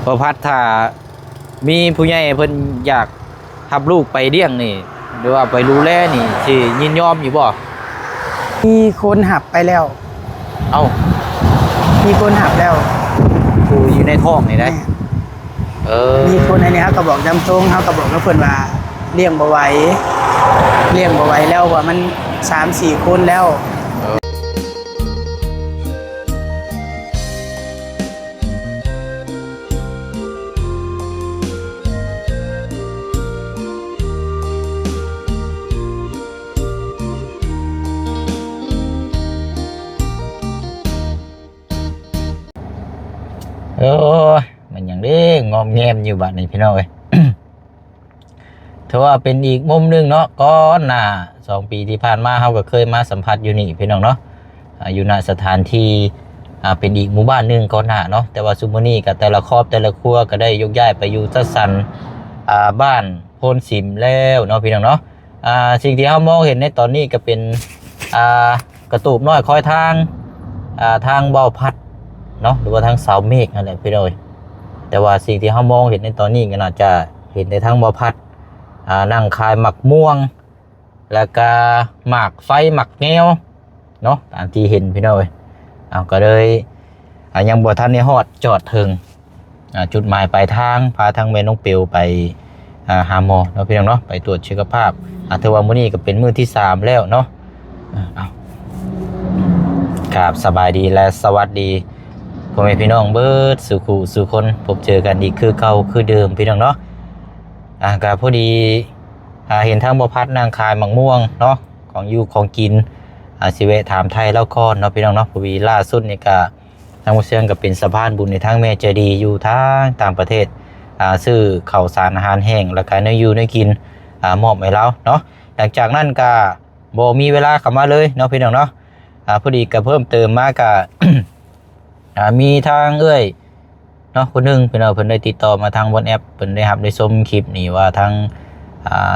บ่พัดถ้ามีผู้ใหญ่เพิ่นอยากรับลูกไปเลี้ยงนี่หรือว่าไปดูแลนี่สิยินยอมอยู่บ่มีคนหับไปแล้วเอ้ามีคนหับแล้วผู้อยู่ในท้องนี่ได้มีคนอันนี้เขาก็บอกจำตรงเขาก็บอกกับเพิ่นว่าเลี้ยงบ่ไหวแล้วว่ามัน 3-4 คนแล้วมันอย่างนี้งอมแงมอยู่บัดนี้พี่น้องเอ้ย ถือว่าเป็นอีกมุมนึงเนาะก่อนหน้า2 ปีที่ผ่านมาเราก็เคยมาสัมผัสอยู่นี่พี่น้องเนาะอยู่ณสถานที่เป็นอีกหมู่บ้านนึงก่อนหน้าเนาะแต่ว่าซุมื้อนี้ก็แต่ละครอบแต่ละครัวก็ได้ยกย้ายไปอยู่จัดสรรบ้านโพนสิมแล้วเนาะพี่น้องเนาะสิ่งที่เรามองเห็นในตอนนี้ก็เป็นกระตูบน้อยคอยทางเบาพัดเนาะหรือว่าทางเสาเมฆนั่นแหละพี่น้อยแต่ว่าสิ่งที่เรามองเห็นในตอนนี้ก็น่าจะเห็นในทางเบาพัดนั่งคายหมักม่วงแล้วก็หมากไฟหมักแง้วเนาะตามที่เห็นพี่น้อยก็เลยยังบ่ทันได้ฮอดจอดถึงจุดหมายปลายทางพาทางแม่น้องเปียวไปหาหมอเนาะพี่น้องเนาะไปตรวจสุขภาพถือว่ามื้อนี้ก็เป็นมื้อที่3แล้วเนาะครับสบายดีและสวัสดีพ่อแม่พี่น้องเบิดสู่คู่สู่คนพบเจอกันอีกคือเก่าคือเดิมพี่น้องเนาะก็พอดีเห็นทางบ่พัดนางคายมังม่วงเนาะของอยู่ของกินสิเวะถามไทยแล้วก่อนเนาะพี่น้องเนาะพอดีล่าสุดนี่ก็ทางมุเซียงก็เป็นสะพานบุญในทางแม่เจดีอยู่ทางต่างประเทศซื้อข้าวสารอาหารแห้งแล้วก็เนื้ออยู่เนื้อกินมอบให้เราเนาะหลังจากนั้นก็บ่มีเวลาเข้ามาเลยเนาะพี่น้องเนาะพอดีก็เพิ่มเติมมาก็ มีทางเอ้ยเนาะคนนึงเพิ่นได้ติดต่อมาทางบนแอปเพิ่นได้รับได้ชมคลิปนี่ว่าทาง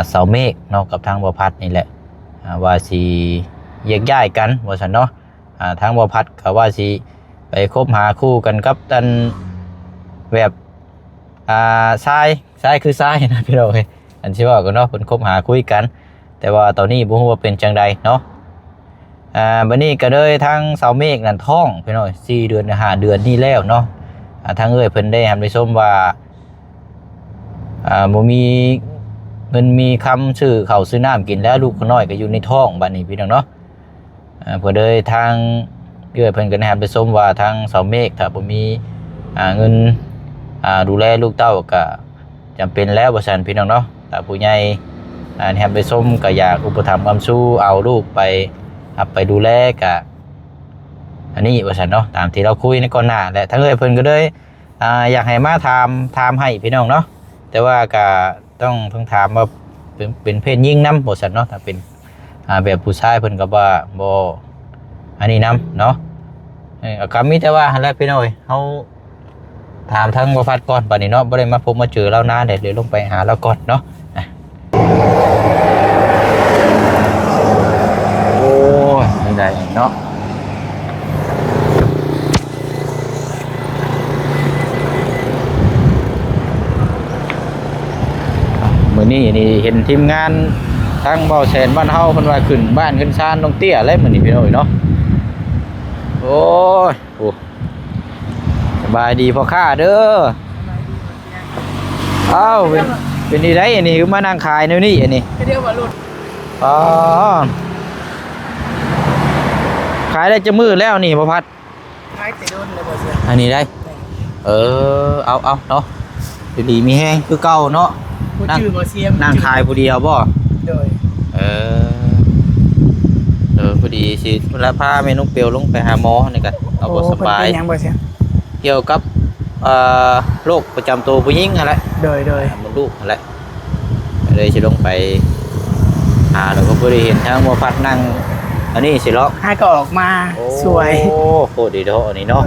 เสาเมฆเนาะกับทางบ่พัดนี่แหละว่าสิแยกย้ายกันว่าซั่นเนาะทางบ่พัดก็ว่าสิไปคบหาคู่กันกับตันแบบชายคือชายนะพี่น้องเอ้ยอันที่ว่ากันเนาะเพิ่นคบหาคุยกันแต่ว่าตอนนี้บ่ฮู้ว่าเป็นจังใดเนาะบัดนี้ก็เลยทางเสาเมฆนั่นท้องพี่น้อย4 เดือน5 เดือนนี่แล้วเนาะทางเอ้ยเพิ่นได้ทำได้ชมว่าบ่มีเงินมีคำซื้อข้าวซื้อน้ำกินแล้วลูกน้อยก็อยู่ในท้องบัดนี้พี่น้องเนาะเพิ่นเลยทางเอ้ยเพิ่นก็ได้ทำได้ชมว่าทางเสาเมฆถ้าบ่มีเงินดูแลลูกเต้าก็จำเป็นแล้วว่าซั่นพี่น้องเนาะถ้าผู้ใหญ่ทำได้ชมก็อยากอุปถัมภ์คำสู้เอาลูกไปดูแลกะอันนี้ว่าฉันเนาะตามที่เราคุยในก่อนหน้าแหละทั้งเอ้ยเพิ่นก็เลยอยากให้มาถามให้พี่น้องเนาะแต่ว่าก็ต้องถามว่าเป็นเพศหญิงนำบ่ฉันเนาะถ้าเป็นแบบผู้ชายเพิ่นก็ว่าบ่อันนี้นำเนาะก็มีแต่ว่าหั่นแหละพี่น้อยเฮาถามทั้งบ่พัดก่อนบัดนี้เนาะบ่ได้มาพบมาเจอแล้วนานเดี๋ยวลงไปหาแล้วก่อนเนาะได้เนาะมื้อนี้นี่เห็นทีมงานทางเบาแสนบ้านเฮาเพิ่นว่าขึ้นบ้านขึ้นศาลน้องเตี้ยแล้วมื้อนี้พี่น้อยเนาะโอ้ยโอ้สบายดีพ่อข้าเด้ออ้าวเป็นนี่ได้อันนี้คือมานั่งขายแนวนี้อันนี้เดียวว่ารุ่นอ๋อขายได้จะมือแล้วนี่พ่อพัดขายแต่โดนเลยบ่เสียอันนี้ได้เอาเนาะดีมีแห้งคือเก่าเนาะนั่งขายผู้เดียวบ่โดยพอดีสิแล้วพาแม่น้องเปียวลงไปหาหมอนี่กันเอาบ่สบายเกี่ยวกับโรคประจำตัวผู้หญิงนั่นแหละโดยมดลูกนั่นแหละเลยสิลงไปแล้วก็บ่ได้เห็นทางพ่อพัดนั่งอันนี้สิล็อกให้ก็ออกมาสวยโอ้โคตรดีเนาะอันนี้เนาะ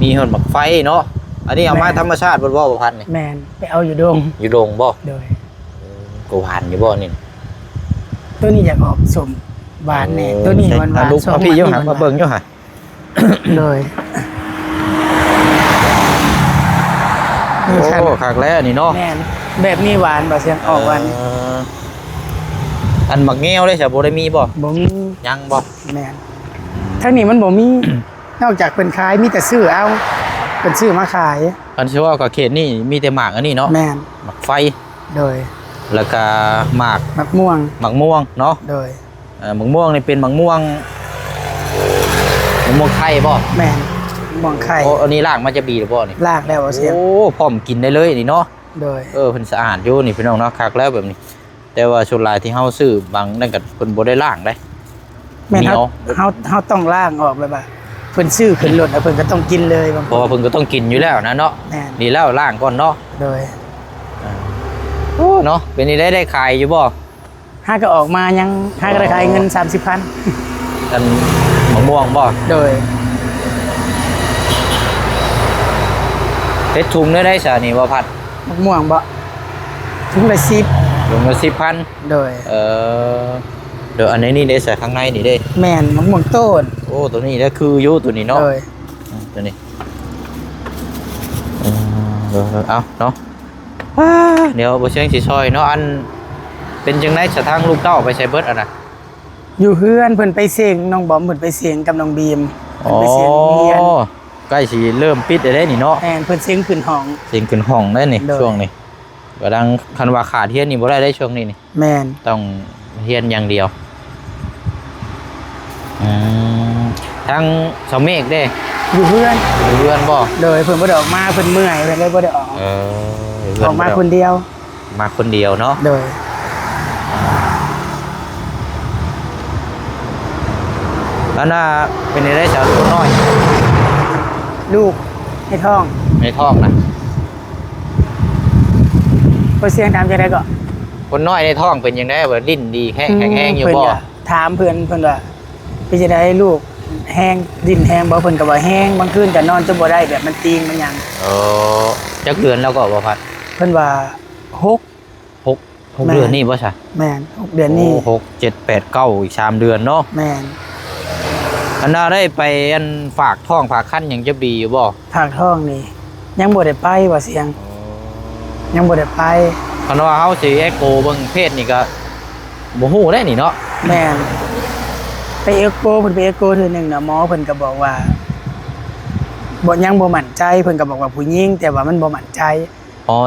มีหนหมักไฟเนาะอันนี้เอามาธรรมชาติบนบ่อพันนี่แมนไปเอาอยู่ดงบ่โดยกูผ่านอยู่บ่นี่ตัวนี้อยากออกสมหวานแน่ตัวนี้หวานๆพี่ยกหามาเบิ่งยกหาเลย โอ้คักแล้วนี่เนาะ แม่นแบบนี้หวานบ่เสียงออกหวาน อันหมักแง้วเลยจ้ะบ่ได้มีบ่ บ่มี ยังบ่ แม่นทั้งนี้มันบ่มี นอกจากเพิ่นขายมีแต่ซื้อเอาเพิ่นซื้อมาขาย อันชื่อว่ากับเขตนี่มีแต่หมากอันนี้เนาะ แม่น หมากไฟ โดย แล้วก็หมาก มะม่วง หมากม่วงเนาะ โดย หมากม่วงนี่เป็นหมากม่วงไข่บ่ แม่นมะม่วงไข่ โอ้อันนี้ลากมันจะบีหรือบ่นี่ ลากแล้วบ่เสียง โอ้พร้อมกินได้เลยนี่เนาะ โดย เพิ่นสะอาดอยู่นี่พี่น้องเนาะคักแล้วแบบนี้ แต่ว่าชุดลายที่เฮาซื้อบางนั่นก็เพิ่นบ่ได้ล้างได้ แม่น เหนียว เฮาต้องล้างออกแบบว่าเพิ่นซื้อขึ้นรถแล้วเพิ่นก็ต้องกินเลยบาง เพราะว่าเพิ่นก็ต้องกินอยู่แล้วนะเนาะ แม่น ดีแล้วล้างก่อนเนาะ โดย โอ้เนาะเป็นนี่ได้ขายอยู่บ่ ห้าก็ออกมายังห้าก็ได้ขายเงิน 30,000 กันมะม่วงบ่ โดย เฮ็ดถุงได้ซะนี่บ่พัด มะม่วงบ่ถุงละ10 ถุงละ10,000 โดย เดี๋ยวอันนี้นี่ได้ใส่ข้างในนี่เด้ แม่นมะม่วงต้น โอ้ตัวนี้ได้คืออยู่ตัวนี้เนาะ โดย ตัวนี้เอาเนาะเดี๋ยวบ่เชียงสิซอยเนาะอันเป็นจังได๋สะทางลูกเต้าไปใช้เบิดอันน่ะ อยู่เฮือนเพิ่นไปเสียงน้องบอมเพิ่นไปเสียงกับน้องบีมเพิ่นไปเสียงเรียน ใกล้สิเริ่มปิดได้นี่เนาะ แม่นเพิ่นเสียงขึ้นห้อง เสียงขึ้นห้องได้นี่ โดย ช่วงนี้ก็ดังคันว่าขาดเฮียนนี่บ่ได้ช่วงนี้นี่ แม่น ต้องเฮียนอย่างเดียวทางเสาเมฆเด้ อยู่เฮือน อยู่เรือนบ่ โดยเพิ่นบ่ได้ออกมาเพิ่นเมื่อยเพิ่นเลยบ่ได้ออก อยู่ ออกมาคนเดียว มาคนเดียวเนาะ โดย แล้วน่าเป็นได้สาวตัวน้อย ลูกในท้อง ในท้องนะ เพิ่นเสียงถามจังได๋ก็ คนน้อยในท้องเป็นยังไงว่าดิ้นดีแข็งอยู่บ่ เพิ่นก็ถามเพิ่นว่าเป็นจังได๋ลูกแห้งดิ้นแห้งบ่เพิ่นก็ว่าแห้งบางคืนก็นอนจนบ่ได้แบบมันตีงมันหยัง จักเดือนแล้วก็บ่พัด เพิ่นว่า6 6เดือนนี่บ่ใช่ แม่น6เดือนนี้ 6 7 8 9อีก3เดือนเนาะ แม่น อันน่าได้ไปอันฝากท้องฝากคันหยังจะบีอยู่บ่ ทางท้องนี่ยังบ่ได้ไปว่าเสียงยังบ่ได้ไป คันว่าเฮาสิเอ็กโกเบิ่งเพศนี่ก็บ่ฮู้ได้นี่เนาะ แม่นไปเอ็กโกเพิ่นไปเอ็กโกเทื่อนึงน่ะหมอเพิ่นก็บอกว่าบ่ยังบ่มั่นใจเพิ่นก็บอกว่าผู้หญิงแต่ว่ามันบ่มั่นใจ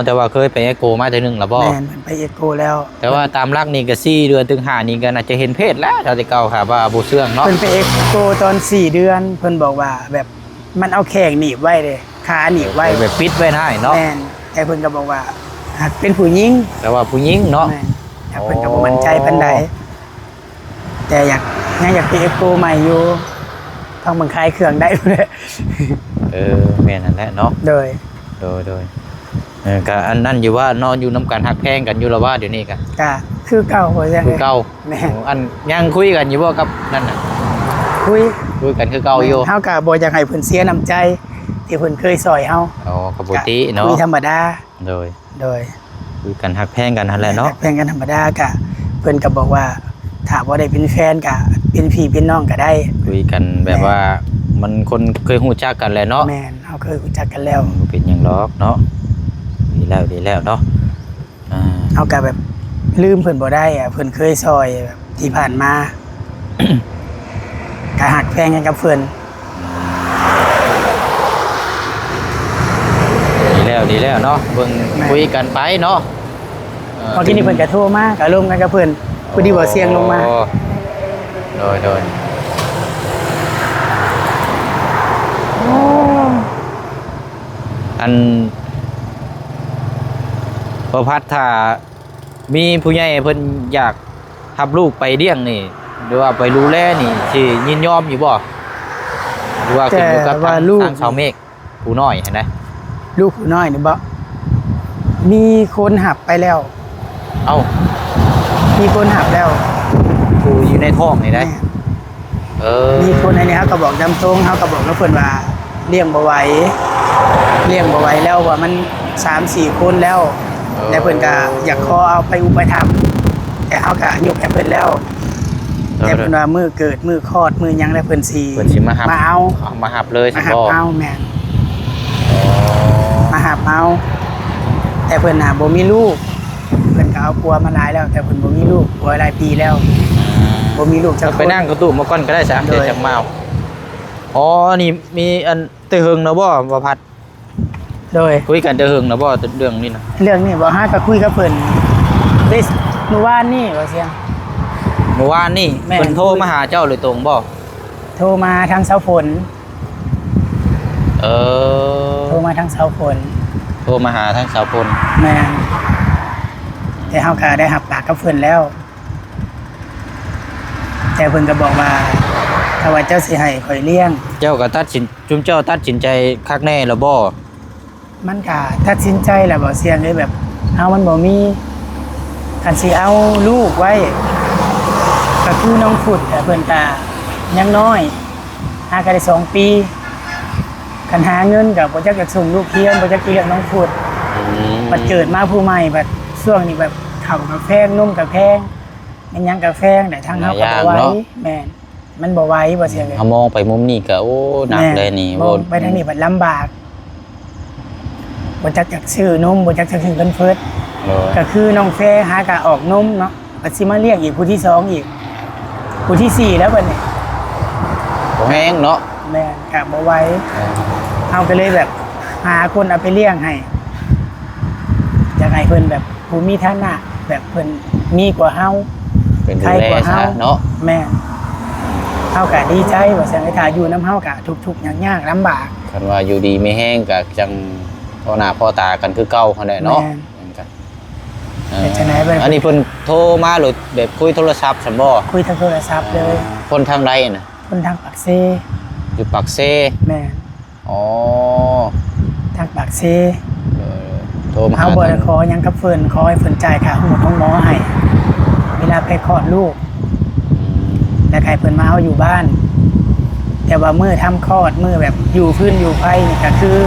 แต่ว่าเคยไปเอ็กโกมาเทื่อนึงแล้วบ่ แม่นเพิ่นไปเอ็กโกแล้ว แต่ว่าตามหลักนี่ก็4เดือนถึง5นี่ก็น่าจะเห็นเพศแล้วถ้าแต่เก่าค่ะว่าบ่เชื่องเนาะ เพิ่นไปเอ็กโกตอน4เดือนเพิ่นบอกว่าแบบมันเอาแข้งหนีบไว้เด้ขาหนีบไว้ แบบปิดไว้ได้เนาะ แม่นแต่เพิ่นก็บอกว่าหากเป็นผู้หญิง แต่ว่าผู้หญิงเนาะ แม่นแต่เพิ่นก็บ่มั่นใจปานใดแต่ยังอยากไปเอ็กโกใหม่อยู่ทางเมืองคายเครื่องได้เลย แม่นั่นแหละเนาะ โดย โดยก็อันนั้นอยู่ว่านอนอยู่น้ำกันหักแพงกันอยู่แล้วว่าเดี๋ยวนี้กัน ก็คือเก่าหัวจัง คือเก่า แม่ อันยังคุยกันอยู่ว่ากับนั่นน่ะ คุย คุยกันคือเก่าอยู่ เฮาก็บ่อยากให้เพิ่นเสียน้ำใจ ที่เพิ่นเคยซอยเฮา กับปกติเนาะ คุยธรรมดา โดย โดย คุยกันหักแพงกันนั่นแหละเนาะ แฟนกันธรรมดาก็เพิ่นก็บอกว่าถ้าบ่ได้เป็นแฟนก็เป็นพี่เป็นน้องก็ได้ คุยกันแบบว่ามันคนเคยหูจักกันแหละเนาะ แม่นเฮาเคยรู้จักกันแล้ว บ่เป็นหยังหรอกเนาะดีแล้วเนาะเฮาก็แบบลืมเพิ่นบ่ได้อะเพิ่นเคยซอยแบบที่ผ่านมา ก็หักแพงกันกับเพิ่น ดีแล้วเนาะเบิ่งคุยกันไปเนาะ เมื่อกี้นี่เพิ่นก็โทรมาก็ร่วมกันกับเพิ่นพอดีบ่เสียงลงมา โดยอันประพัดถ้ามีผู้ใหญ่เพิ่นอยากรับลูกไปเลี้ยงนี่หรือว่าไปดูแลนี่สิยินยอมอยู่บ่หรือว่าขึ้นอยู่กับทางชาวเมฆผู้น้อยเห็นไหม ลูกผู้น้อยนี่บ่มีคนหับไปแล้ว เอ้า มีคนหับแล้ว ผู้อยู่ในท้องนี่ได้ มีคนในนี้เขาก็บอกดำตรงเขาก็บอกแล้วเพิ่นว่าเลี้ยงบ่ไหวแล้วว่ามัน 3-4 คนแล้วแล้วเพิ่นก็อยากขอเอาไปอุปถัมภ์แต่เขาก็ยกให้เพิ่นแล้วแต่เพิ่นว่ามื้อเกิดมื้อคลอดมื้อหยังแล้วเพิ่นสิ มาหับเลย มา สิ หับ บ่ เอาแม่นมาหับเอา แต่เพิ่นน่ะบ่มีลูกเพิ่นก็เอาผัวมาหลายแล้ว แต่เพิ่นบ่มีลูกผัวหลายปีแล้วบ่มีลูกจักคน ไปนั่งกระตู้มาก่อนก็ได้ซะ โดย เดี๋ยวจักมาเอาอ๋อนี่มีอันเตหึงนะบ่บ่พัด โดย คุยกันเตหึงนะบ่เรื่องนี้นะ เรื่องนี้บ่ฮาก็คุยกับเพิ่นได้เมื่อวานนี่ว่าเสียง เมื่อวานนี่ แม่น เพิ่นโทรมาหาเจ้าเลยตรงบ่ โทรมาทางเสาฝน เออ โทรมาทางเสาฝน โทรมาหาทั้งสาวพล แม่นแต่เฮาก็ได้รับปากกับเพิ่นแล้ว แต่เพิ่นก็บอกว่าถ้าว่าเจ้าสิให้ข่อยเลี้ยง เจ้าก็ตัดสินจุมเจ้าตัดสินใจคักแน่แล้วบ่ มันก็ตัดสินใจแหละบ่เสียงเลยแบบเฮามันบ่มีคันสิเอาลูกไว้ก็คือน้องฟุดแต่เพิ่นก็ยังน้อยหาก็ได้2 ปีคันหาเงินก็บ่จักจะส่งลูกเรียนบ่จักสิเลี้ยงน้องฟุดบัดเกิดมาผู้ใหม่บัดช่วงนี้แบบข้าวกับแพงนมกับแพงมันยังกับแพงแต่ทางเฮาก็บ่ไหวแม่นมันบ่ไหวบ่เสียงเลย เฮามองไปมุมนี้ก็โอ้หนักเลยนี่ มองไปทางนี้บัดลำบากบ่จักจักซื้อนมบ่จักจักซื้อเงินเฟิด เออ ก็คือน้องแฟหากะออกนมเนาะปัดสิมาเรียกอีกผู้ที่2อีกผู้ที่4แล้วบัดนี้ บ่แห้งเนาะ แม่นกะบ่ไหวเอาก็เลยแบบหาคนเอาไปเลี้ยงให้อยากให้เพิ่นแบบผู้มีฐานะแบบเพิ่นมีกว่าเฮา เป็นดู ใคร แล กว่า ซะ เฮา เนาะ แม่นเฮาก็ดีใจว่าแสงให้ทาอยู่นำเฮากะทุกข์ๆยากๆลำบาก คันว่าอยู่ดีไม่แห้งก็จังพ่อหน้าพ่อตากันคือเก่าคั่นแหละเนาะ แม่น เหมือนกัน เป็นจังไหนบัด อันนี้เพิ่นโทรมาหรือแบบคุยโทรศัพท์ซั่นบ่ คุยทางโทรศัพท์เลย คนทางใดน่ะ คนทางปากเซ อยู่ปากเซ แม่น อ๋อ ทางปากเซ เออโทรมาหา เฮาบ่ได้ขอหยังกับเพิ่นขอให้เพิ่นจ่ายค่าหัวของหมอให้เวลาไปคลอดลูก แล้วให้เพิ่นมาเอาอยู่บ้าน แต่ว่ามื้อทำคลอดมื้อแบบอยู่พื้นอยู่ไผนี่ก็คือ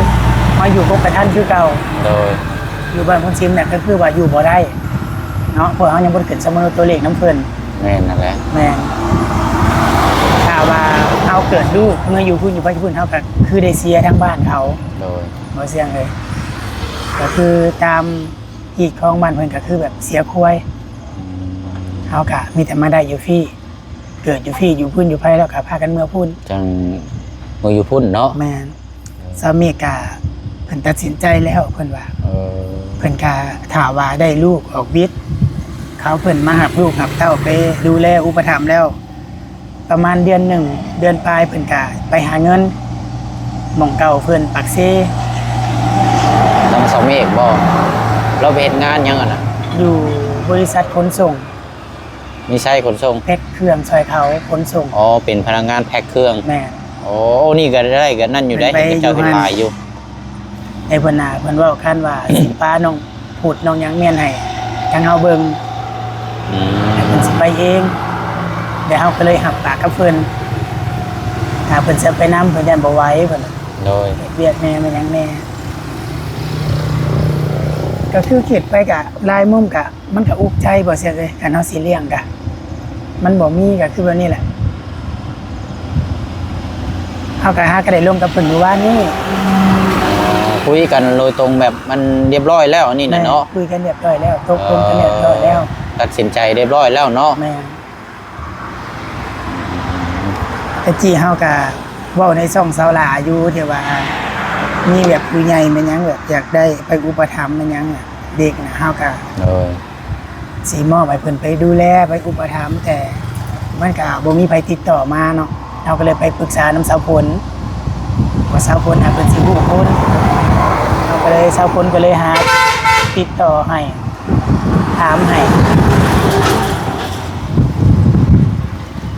มาอยู่กับประทันคือเก่า โดย อยู่บ้านคนซิมเนี่ยก็คือว่าอยู่บ่ได้เนาะเพราะเฮายังบ่ได้ขึ้นเสมอตัวเลขน้ำเพิ่น แม่นนั่นแหละ แม่นถ้าว่าเฮาเกิดลูกเมื่ออยู่พื้นอยู่ไผพื้นเฮาก็คือได้เสียทั้งบ้านเขา โดย บ่เสียงเลย ก็คือตามอีกของบ้านเพิ่นก็คือแบบเสียควายเฮาก็มีแต่มาได้อยู่ฟรีเกิดอยู่ฟรีอยู่พื้นอยู่ไผแล้วก็พากันเมื่อพุ่น จังมืออยู่พุ่นเนาะ แม่นสามีก็เพิ่นตัดสินใจแล้วเพิ่นว่า เออ เพิ่นก็ถามว่าได้ลูกออกวิทย์เขาเพิ่นมาหับลูกหับเต้าไปดูแลอุปถัมภ์แล้ว ประมาณเดือนหนึ่งเดือนปลายเพิ่นก็ไปหาเงินหม่องเก่าเพิ่นปักเซ น้องสาวเมฆบ่เราไปเฮ็ดงานหยังอ่ะน่ะ อยู่บริษัทขนส่ง มีใช่ขนส่ง แพ็คเครื่องซอยเขาขนส่ง อ๋อเป็นพนักงานแพ็คเครื่อง แม่ โอ้นี่ก็ได้ก็นั่นอยู่ได้ ไป เห็นเจ้าเห็นหลายอยู่ ไอ้เพิ่นน่ะเพิ่นเว้าคันว่า สิป้าน้องพูดน้องหยังเมียนให้ทางเฮาเบิ่ง อื ให้เพิ่น ม สิไปเองเดี๋ยวเฮาก็เลยหับปากกับเพิ่นถ้าเพิ่นจะไปนำเพิ่นยันบ่ไหวเพิ่นน่ะ โดย เฮ็ดเวียกแม่มันหยังแน่ก็คือคิดไปกะลายมุมกะ มันก็อุกใจบ่เสียเลยคันเฮาสิเลี้ยงกะ มันบ่มีก็คือแบบนี้แหละเฮาก็หาก็ได้ลงกับเพิ่นเมื่อวานนี้ คุยกันโดยตรงแบบมันเรียบร้อยแล้วนี่น่ะเนาะ คุยกันเรียบร้อยแล้วตกลงกันเรียบร้อยแล้ว ตัดสินใจเรียบร้อยแล้วเนาะ แม่นแต่จี้เฮาก็เว้าในช่องเสาหลาอยู่ที่ว่ามีแบบผู้ใหญ่มันหยังแบบอยากได้ไปอุปถัมภ์มันหยังน่ะเด็กน่ะเฮาก็ โดย สีมอบให้เพิ่นไปดูแลไปอุปถัมภ์แต่มันก็บ่มีไผติดต่อมาเนาะเราก็เลยไปปรึกษาน้ำสาวผลว่าสาวผลหาเพิ่นสิรู้คนเราก็เลยสาวผลก็เลยหาติดต่อให้ถามให้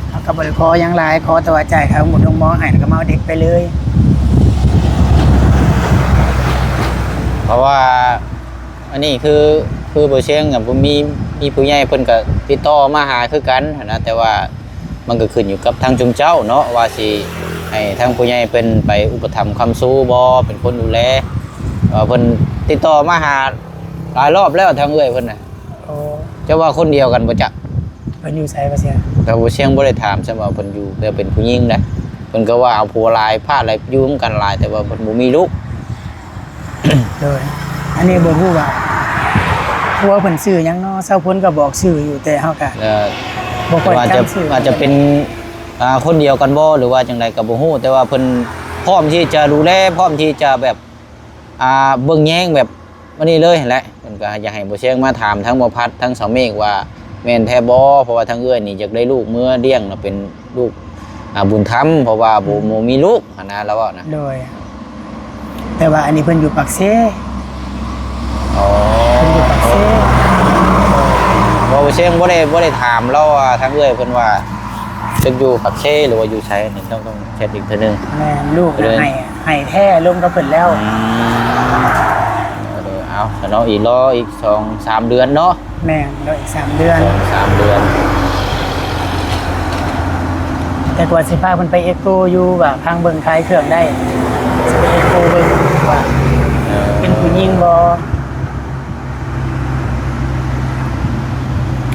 เขาก็บ่ได้ขอหยังหลายขอแต่ว่าจ่ายค่าหมดลงหมอให้แล้วก็มาเอาเด็กไปเลย เพราะว่าอันนี้คือบ่เชียงกับบ่มีผู้ใหญ่เพิ่นก็ติดต่อมาหาคือกันหั้นนะแต่ว่ามันก็ขึ้นอยู่กับทางจุมเจ้าเนาะว่าสิให้ทางผู้ใหญ่เพิ่นไปอุปถัมภ์คำสู้บ่เป็นคนดูแลเพิ่นติดต่อมาหาหลายรอบแล้วทางเอื้อยเพิ่นน่ะ โอ้ จะว่าคนเดียวกันบ่จัก เพิ่นอยู่ไสบ่เสีย แต่บ่เชียงบ่ได้ถามใช่ว่าเพิ่นอยู่แต่เป็นผู้หญิงนะเพิ่นก็ว่าเอาผัวหลายพาหลายอยู่นำกันหลายแต่ว่าเพิ่นบ่มีลูก โดยอันนี้บ่ฮู้ว่า ผัวเพิ่นชื่อหยังเนาะเซาพ้นก็บอกชื่ออยู่แต่เฮาก็ แล้ว บ่ค่อย อาจจะ จำชื่อ อาจจะเป็นคนเดียวกันบ่หรือว่าจังไดก็บ่ฮู้แต่ว่าเพิ่นพร้อมที่จะดูแลพร้อมที่จะแบบเบิ่งแย่งแบบวันนี้เลยแหละเพิ่นก็อยากให้บ่เชียงมาถามทั้งบ่พัดทั้งเสาเมฆว่าแม่นแท้บ่เพราะว่าทั้งเอื้อยนี่อยากได้ลูกเมื่อเลี้ยงน่ะเป็นลูกบุญธรรมเพราะว่าบ่มีลูกหั่นนะแล้วว่านะ โดยแต่ว่าอันนี้เพิ่นอยู่ปากเซ อ๋อ เพิ่นอยู่ปากเซ บ่เชียงบ่ได้ถามเราว่าทั้งเอื้อยเพิ่นว่าจะอยู่ปักเชหรือว่าอยู่ไสนี่ต้องเช็คอีกเทื่อนึง แม่นลูกน่ะให้แท้ลงกับเพิ่นแล้ว เอาเนาะอีกรออีก2-3 เดือนเนาะ แม่นแล้วอีก3 เดือน 2-3 เดือน แต่กว่าสิพาเพิ่นไปเอ็กโกอยู่ว่าพังเบิ่งคลายเครื่องได้สิไปเอ็กโกเบิ่งว่าเป็นผู้หญิงบ่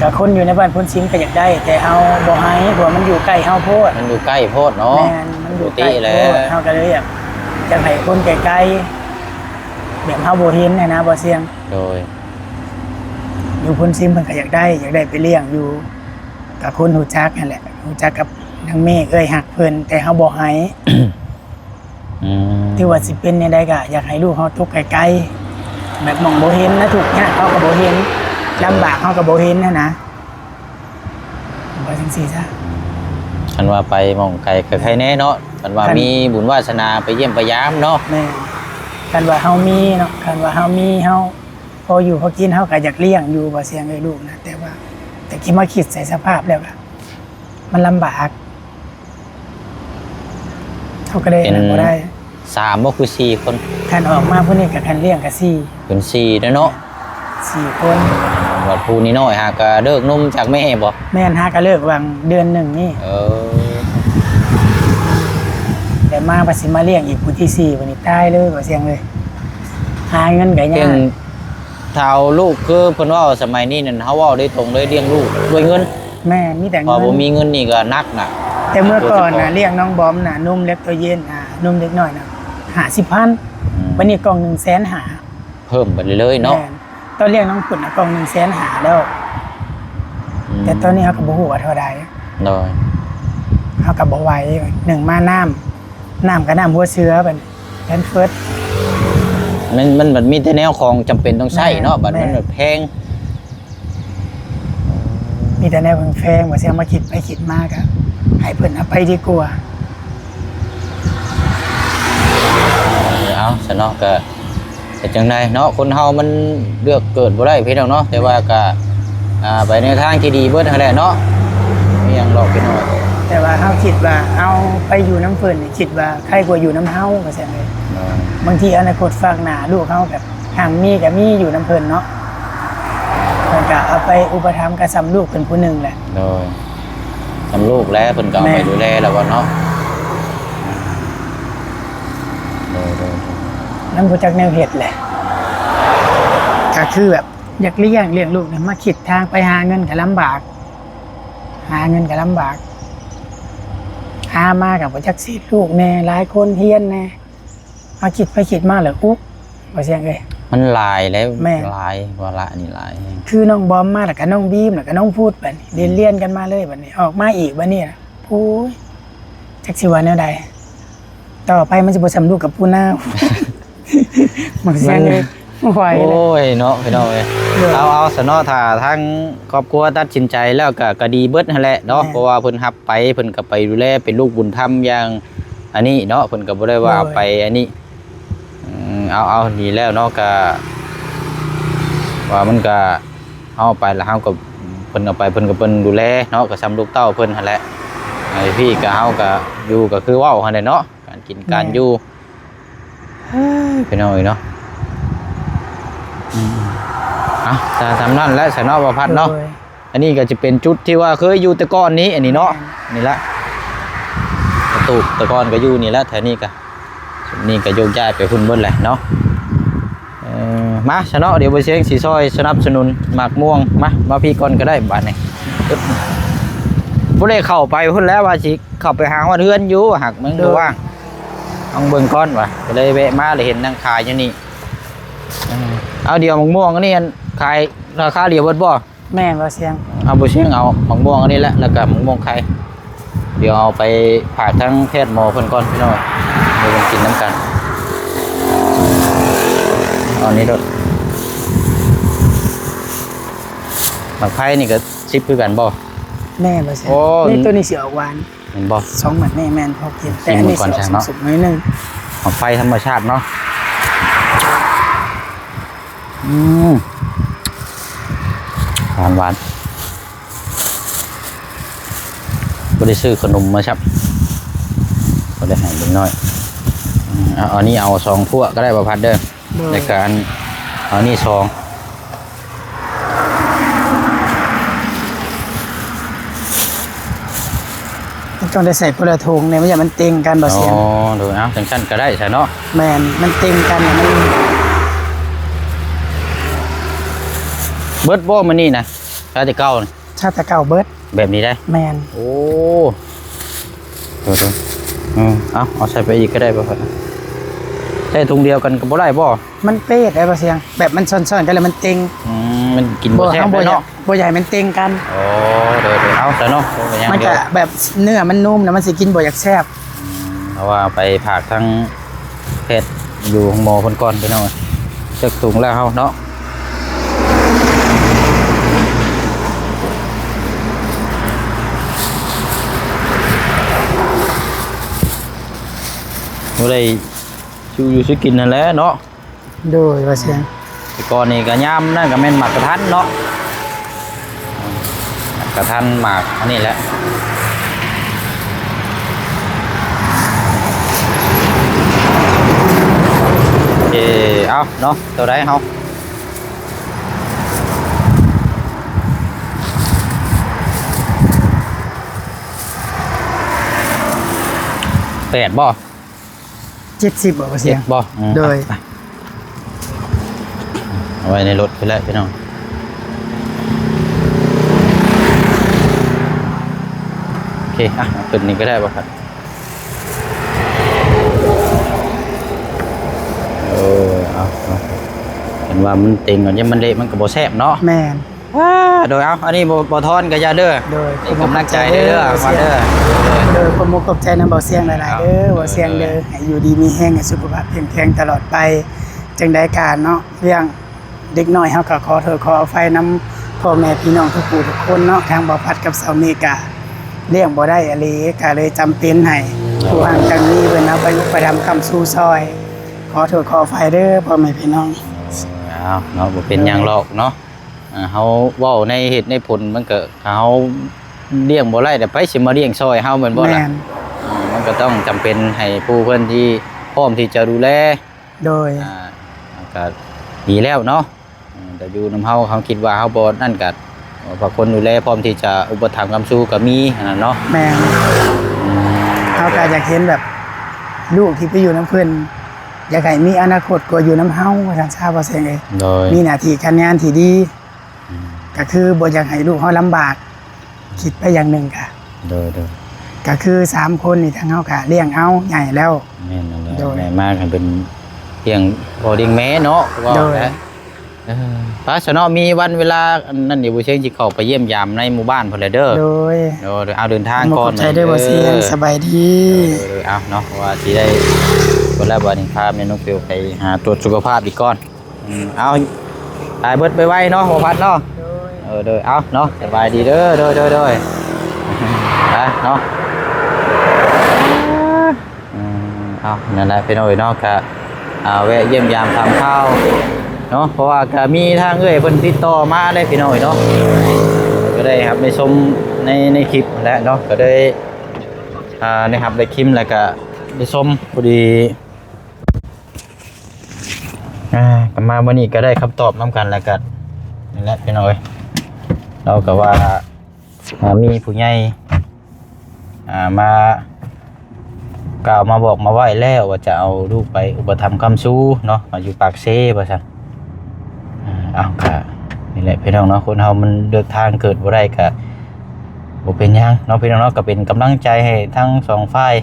ก็คนอยู่ในบ้านพ้นชิมก็อยากได้ แต่เฮาบ่ให้เพราะว่ามันอยู่ใกล้เฮาโพด มันอยู่ใกล้โพดเนาะ แม่นมันอยู่ใกล้ แล้ โพ ว ดเฮาก็เลยอยากให้คนไกลๆแบบเฮาบ่เห็นนะบ่เสียง โดย อยู่พ้นชิมเพิ่นก็อยากได้ไปเลี้ยงอยู่กับคนฮู้จักนั่นแหละฮู้จักกับนางเมฆฮักเพิ่นแต่เฮาบ่ให้ ที่ว่าสิเป็นในใดก็อยากให้ลูกเขาทุกข์ไกลๆแบบมองโบเห็นนะถูกเนี่ยเขาก็โบเห็นลำบากเขาก็โบเห็นนะว่าจังซี่ซะ คันว่าไปหม่องไกลก็ใครแน่เนาะคันว่ามีบุญวาสนาไปเยี่ยมไปยามเนาะ แม่คันว่าเฮามีเนาะคันว่าเฮามีเฮาพออยู่พอกินเฮาก็อยากเลี้ยงอยู่บ่เสียงเลยลูกนะแต่คิดมาคิดใส่สภาพแล้วก็มันลำบากเขาก็เลยนั่นบ่ได้ 3บ่คือ4 คน คันออกมาพวกนี้กับคันเลี้ยงก็สี่ เป็น4แล้วเนาะ คน ว่าผู้นี้น้อยหาก็เลิกนมจากแม่บ่ แม่นหาก็เลิกวางเดือนหนึ่งนี่ แต่มาภาษีมาเลี้ยงอีกผู้ที่สี่วันนี้ตายเลยบ่เสียงเลย หาเงินก็ เลี้ ยาย ง ก เท่าลูกคือเพิ่นว่าสมัยนี้นั่นเฮาเว้าได้ตรงเลยเลี้ยงลูกด้วยเงิน แม่มีแต่ พอ เงิ บ่ น มีเงินนี่ก็หนักน่ะ แต่เมื่อก่อนน่ะเลี้ยงน้องบอมน่ะนุ่มเล็กตัวเย็นนุ่มเล็กน้อยน่ะ50,000วันนี้กล่อง100,000หา เพิ่มไปเรื่อยๆเนาะ แม่ตอนเลี้ยงน้องขุนน่ะกล่อง100,000หาแล้ว แต่ตอนนี้เขาก็บ่ฮู้ว่าเท่าใด โดย เขาก็บ่ไหวหนึ่งมาน้ำก็น้ำหัวเชื้อบัดแพนเฟิร์ส มันมีแต่แนวของจำเป็นต้องใช้เนาะบัดมันแบบแพง มีแต่แนวแพงๆบ่เสียงมาคิดไปคิดมาก็ให้เพิ่นเอาไปดีกว่า เอาซะเนาะก็จังไดเนาะคนเฮามันเลือกเกิดบ่ได้พี่น้องเนาะแต่ว่าก็ไปในทางที่ดีเบิดนั่นแหละเนาะมีหยังหลอกพี่น้อง แต่ว่าเฮาคิดว่าเอาไปอยู่น้ำเพิ่นนี่คิดว่าใครกว่าอยู่น้ำเฮาก็แซ่เลยบางทีอนาคตฝากหน้าลูกเฮาแบบห่างมีก็มีอยู่น้ำเพิ่นเนาะเพิ่นก็เอาไปอุปถัมภ์กับซ้ำลูกเพิ่นผู้หนึงแหละ โดยทำลูกแล้วเพิ่นก็เอาไปดูแลแล้วก็เนาะโดย นำบ่จักแนวเฮ็ดแหละก็คือแบบอยากเลี้ยงลูกเนี่ยมาคิดทางไปหาเงินก็ลำบาก หาเงินก็ลำบากหามากับบ่จักสิลูกแน่หลายคนเฮียนแน่เอาคิดไปคิดมาแล้วอุ๊บบ่เสียงเลย มันหลายแล้ว แม่ หลายว่าละนี่หลาย คือน้องบอมมาแล้วก็น้องบีมแล้วก็น้องพูดบัดนี้เรียนกันมาเลยบัดนี้ออกมาอีกบัดนี้น่ะโอ้ยจักสิว่าแนวใดต่อไปมันสิบ่สำลูกกับผู้หน้า มันเสียงเลยบ่ไหวเลย โอ้ยเนาะพี่น้องเอ้ย เออ เอาซะเนาะถ้าทั้งครอบครัวตัดสินใจแล้วก็ดีเบิดนั่นแหละเนาะ แม่ เพราะว่าเพิ่นรับไปเพิ่นก็ไปดูแลเป็นลูกบุญธรรมอย่างอันนี้เนาะเพิ่นก็บ่ได้ว่าเอาไปอันนี้เอาดีแล้วเนาะก็ว่ามันก็เฮาไปแล้วเฮาก็เพิ่นเอาไปเพิ่นก็เพิ่นดูแลเนาะก็ซ้ำลูกเต้าเพิ่นหั่นแหละไอ้พี่ก็เฮาก็อยู่ก็คือเว้าหั่นแหละเนาะการกินการอยู่พี่น้องเอ้ยเนาะถ้าทำนั่นและสนอประพัดเนาะ โดย อันนี้ก็จะเป็นจุดที่ว่าเคยอยู่แต่ก่อนนี้ อันนี้เนาะนี่ละประตูแต่ก่อนก็อยู่นี่ละแถวนี้ก็นี่ก็โยกย้ายไปพุ่นเบิดแหละเนาะมาชนะเดี๋ยวไปเชียงสีซอยสนับสนุนหมากม่วงมาพี่ก่อนก็ได้บาทนี่บ่ได้เข้าไปพุ่นแล้วว่าสิเข้าไปหาว่าเฮือนอยู่หักมันบ่ว่างต้องเบิ่งก่อนว่ะก็เลยแวะมาเลยเห็นนางขายอยู่นี่เอาเดี๋ยวหมากม่วงอันนี้ ขายราคาเดียวเบิดบ่ แม่นบ่เสียง เอาบ่เชียงเอามะม่วงอันนี้แหละแล้วก็มะม่วงไข่เดี๋ยวเอาไปฝากทั้งแพทย์หมอเพิ่นก่อนพี่น้องเดี๋ยวเพิ่นกินน้ำกันเอาอันนี้โดดมะไข่นี่ก็ซิปคือกันบ่ แม่บ่เสียง โอ้ นี่ตัวนี้สิออกหวาน เห็นบ่ 2เหมือนแม่นพอกินแต่อันนี้ ก่อน สิอ จ้ะ อก เนาะ สุกๆหน่อยนึง มะไฟธรรมชาติเนาะอืมหวานบ่ได้ซื้อขนมมาครับบ่ได้ให้เด็กน้อยเอาอันนี้เอา2ถ้วยก็ได้บ่พัดเด้อในการเอานี่2ต้องได้ใส่คนละถุงเนี่ยไม่อย่างมันเต็งกันบ่ อ๋อ เสียง ดูเอาจังซั่นก็ได้ใช่เนาะ แม่นมันเต็งกันเนี่ยมัน เบิดบ่มื้อนี้นะชาติเก่านี่ ชาติเก่าเบิด แบบนี้ได้ แม่น โอ้ดูเอาใส่ไปอีกก็ได้บ่พัดใส่ถุงเดียวกันก็บ่ได้บ่ มันเป๊ะได้บ่เสียงแบบมันซ่อนๆกันแล้วมันเต็ง มันกินบ่แซ่บ บ่ เลย ใหญ่ เนาะ บ่ใหญ่มันเต็งกัน โอ้เดี๋ยวเอาแต่เนาะเป็นอย่าง มัน เดีย จะ ว แบบเนื้อมันนุ่มแล้วมันสิกินบ่อยากแซ่บ เพราะว่าไปผากทั้งเพชรอยู่ของหมอคนก่อนไปหน่อยเจ็กถุงแล้วเฮาเนาะบ่ได้ชูอยู่ซื้อกินนั่นแหละเนาะ โดยว่าเสียง แต่ก่อนนี่ก็ย่ำนั่นก็แม่นหมากกระทันเนาะหมากกระทันหมากอันนี้แหละเอาเนาะตัวใดเฮา8บ่ 70บ่ว่าเสียง บ่ โดย ไปเอาไว้ในรถไปแล้วพี่น้องโอเคขึ้นนี่ก็ได้ป่ะครับเอาเห็นว่ามันเต็งก่อนยังมันเละมันก็บ่แซ่บเนาะ แม่น โดยเอาอันนี้บ่ทอนก็อย่าเด้อ โดย ให้กำลังใจเด้อมาเด้อ โดยผมขอบใจนำบ่เสียงหลายๆเด้อบ่เสียงเด้อให้อยู่ดีมีแรงให้สุขภาพเข้มแข็งตลอดไปจังได๋การเนาะเรื่องเด็กน้อยเฮาก็ขอโทษขออภัยนำพ่อแม่พี่น้องทุกผู้ทุกคนเนาะทางบ่พัดกับสาวเมกาเลี้ยงบ่ได้อะลีก็เลยจำเป็นให้ผู้ห่างจากนี้เพิ่นเอาไปลุกไปทำคำสู่ซอย ขอโทษขออภัยเด้อพ่อแม่พี่น้อง เอาเนาะบ่เป็นหยังหรอกเนาะเฮาเว้าในเหตุในผลมันก็เฮาเลี้ยงบ่ได้แต่ไปสิมาเลี้ยงซอยเฮาแม่นบ่ล่ะ แม่น มันก็ต้องจำเป็นให้ผู้เพิ่นที่พร้อมที่จะดูแล โดย ก็ดีแล้วเนาะแต่อยู่นำเฮาเขาคิดว่าเฮาบ่นั่นก็พอคนดูแลพร้อมที่จะอุปถัมภ์คำสู้ก็มีอันนั้นเนาะ แม่นเฮาก็อยากเห็นแบบลูกที่ไปอยู่น้ำเพิ่นอยากให้มีอนาคตกว่าอยู่น้ำเฮาว่าซั่นซะบ่เสียงเอ้ย โดย มีหน้าที่การงานที่ดี ก็คือบ่อยากให้ลูกเฮาลำบาก คิดไปอย่างหนึ่งค่ะ โดย ก็คือ3คนนี่ทางเฮาก็เลี้ยงเอาใหญ่แล้ว แม่นนั่นแหละ โดย แม่มากให้เป็นเพียงพอเลี้ยงแม่เนาะว่า โดย แล้วป้าสนอมีวันเวลานั่นเดี๋ยวบ่เชิงสิเข้าไปเยี่ยมยามในหมู่บ้านพุ่นแหละเด้อ โดย เอาเดินทาง ข ก่อ อน บใจด้วยบ่เสียงสบายดี เอาเนาะว่าสิได้คนแรกวันนี้พาแม่น้องฟิวไปหาตรวจสุขภาพอีกก่อนเอาตายเบิดไปไว้เนาะบ่พัดเนาะเด้อเอาเนาะสบายดีเด้อเด้อเนาะเอานั่นแหละพี่น้อยเนาะก็แวะเยี่ยมยามทำข้าวเนาะเพราะว่าก็มีทางเอ้ยเพิ่นติดต่อมาได้พี่น้อยเนาะก็ได้ครับในชมในคลิปแล้วเนาะก็ได้นะครับได้คลิปแล้วก็ได้ชมพอดีกลับมาวันนี้ก็ได้คำตอบน้ำกันแล้วกันนี่แหละพี่น้อยเราก็ว่ามีผู้ใหญ่มากล่าวมาบอกมาไหว้แล้วว่าจะเอาลูกไปอุปถัมภ์คำสู้เนาะมาอยู่ปากเซ่ป่ะสันเอาค่ะนี่แหละพี่น้องเนาะคนเฮามันเลือกทางเกิดบ่ได้ก็บ่เป็นหยังเนาะพี่น้องเนาะก็เป็นกำลังใจให้ทั้งสองฝ่าย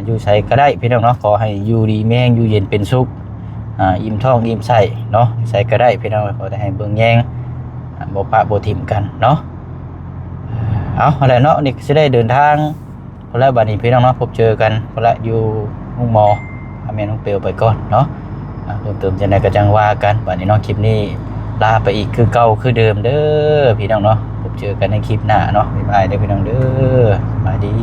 อยู่ใส่ก็ได้พี่น้องเนาะขอให้อยู่ดีแม่งอยู่เย็นเป็นสุข อิ่มท้องอิ่มไส้เนาะใส่ก็ได้พี่น้องขอได้ให้เบิ่งแยงบ่ปะบ่ทิ่มกันเนาะเอาอะไรเนาะนี่สิได้เดินทางพอแล้วบัดนี้พี่น้องเนาะพบเจอกันพอละอยู่ห้องหมอแม่น้องเปียวไปก่อนเนาะเพิ่มเติมจังได๋ก็จังว่ากันบัดนี้เนาะคลิปนี้ลาไปอีกคือเก่าคือเดิมเด้อพี่น้องเนาะพบเจอกันในคลิปหน้าเนาะบ๊ายบายเด้อพี่น้องเด้อสวัสดี